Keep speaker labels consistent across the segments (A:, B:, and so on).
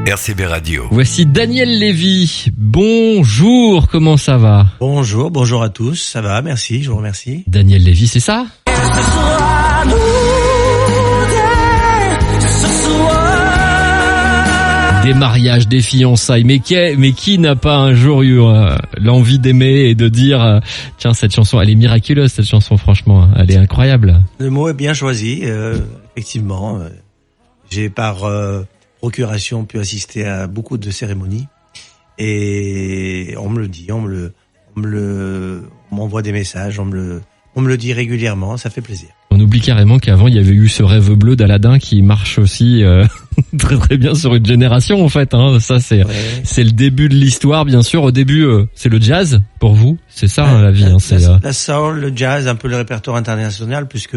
A: RCB Radio.
B: Voici Daniel Lévy. Bonjour, comment ça va ?
C: Bonjour à tous, ça va, merci, je vous remercie.
B: Daniel Lévy, c'est ça ? Des mariages, des fiançailles, mais qui n'a pas un jour eu l'envie d'aimer et de dire tiens, cette chanson, elle est miraculeuse, cette chanson, franchement, elle est incroyable.
C: Le mot est bien choisi, effectivement. J'ai par procuration pu assister à beaucoup de cérémonies et on me le dit, on m'envoie des messages, on me le dit régulièrement, ça fait plaisir.
B: On oublie carrément qu'avant il y avait eu ce rêve bleu d'Aladin qui marche aussi très très bien sur une génération en fait. Hein. Ça c'est le début de l'histoire bien sûr. Au début c'est le jazz pour vous, c'est ça la vie.
C: La soul, le jazz, un peu le répertoire international puisque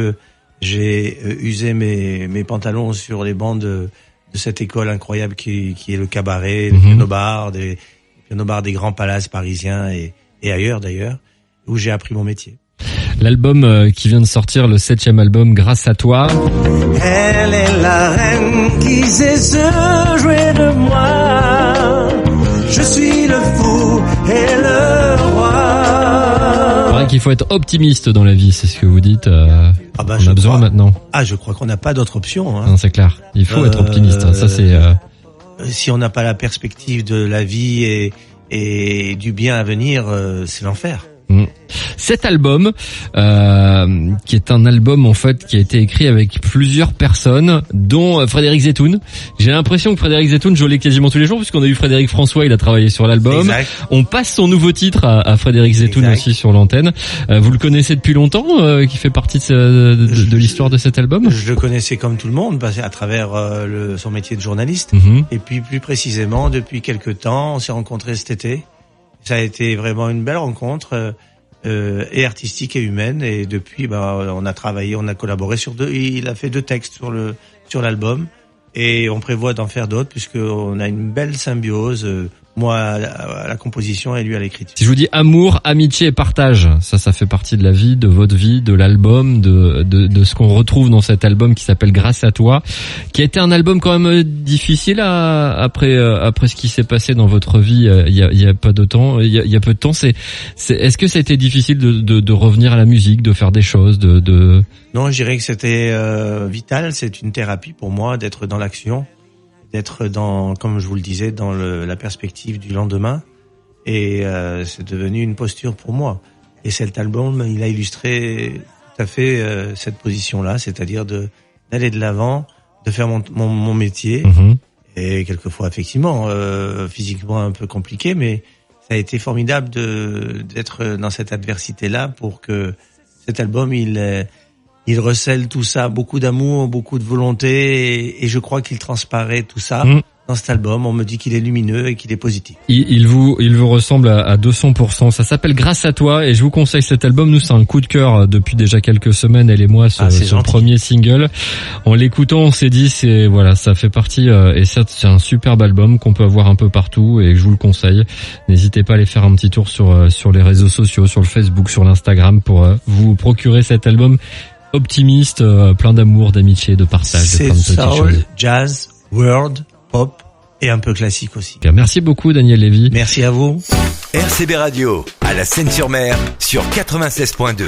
C: j'ai usé mes pantalons sur les bancs de cette école incroyable qui est le cabaret, le piano-bar, des grands palaces parisiens et ailleurs d'ailleurs, où j'ai appris mon métier.
B: L'album qui vient de sortir, le 7e album, Grâce à toi.
C: Elle est la reine qui sait se jouer de moi. Je suis le fou et le roi.
B: C'est vrai qu'il faut être optimiste dans la vie, c'est ce que vous dites. On a besoin maintenant.
C: Je crois qu'on n'a pas d'autre option. Hein.
B: Non, c'est clair. Il faut être optimiste. Ça c'est.
C: Si on n'a pas la perspective de la vie et du bien à venir, c'est l'enfer.
B: Cet album, qui est un album en fait qui a été écrit avec plusieurs personnes, dont Frédéric Zetoun. J'ai l'impression que Frédéric Zetoun, je l'ai quasiment tous les jours puisqu'on a eu Frédéric François, il a travaillé sur l'album.
C: Exact.
B: On passe son nouveau titre à Frédéric Zetoun aussi sur l'antenne. Vous le connaissez depuis longtemps, qui fait partie de l'histoire de cet album ?
C: Je le connaissais comme tout le monde, à travers son métier de journaliste. Et puis plus précisément, depuis quelque temps, on s'est rencontrés cet été. Ça a été vraiment une belle rencontre. Et artistique et humaine, et depuis on a travaillé, on a collaboré il a fait 2 textes sur l'album et on prévoit d'en faire d'autres puisqu'on a une belle symbiose, moi à la composition et lui à l'écriture.
B: Si je vous dis amour, amitié et partage, ça fait partie de la vie, de votre vie, de l'album, de ce qu'on retrouve dans cet album qui s'appelle Grâce à toi, qui a été un album quand même difficile après ce qui s'est passé dans votre vie il y a pas de temps, il y a peu de temps. Est-ce que ça a été difficile de revenir à la musique, de faire des choses,
C: Non, je dirais que c'était vital. C'est une thérapie pour moi d'être dans l'action, d'être comme je vous le disais, dans la perspective du lendemain. Et c'est devenu une posture pour moi. Et cet album, il a illustré tout à fait cette position-là, c'est-à-dire d'aller de l'avant, de faire mon métier. Et quelquefois, effectivement, physiquement un peu compliqué, mais ça a été formidable d'être dans cette adversité-là pour que cet album, il recèle tout ça, beaucoup d'amour, beaucoup de volonté, et je crois qu'il transparaît tout ça dans cet album. On me dit qu'il est lumineux et qu'il est positif.
B: Il vous ressemble à 200%. Ça s'appelle Grâce à toi, et je vous conseille cet album. Nous, c'est un coup de cœur depuis déjà quelques semaines, elle et moi, son premier single. En l'écoutant, on s'est dit, ça fait partie, et c'est un superbe album qu'on peut avoir un peu partout, et je vous le conseille. N'hésitez pas à aller faire un petit tour sur les réseaux sociaux, sur le Facebook, sur l'Instagram, pour vous procurer cet album optimiste, plein d'amour, d'amitié, de partage, de plein de petites
C: soul,
B: choses.
C: Jazz, world, pop et un peu classique aussi.
B: Merci beaucoup Daniel Lévy.
C: Merci à vous.
A: RCB Radio, à la Seine-sur-Mer, sur 96.2.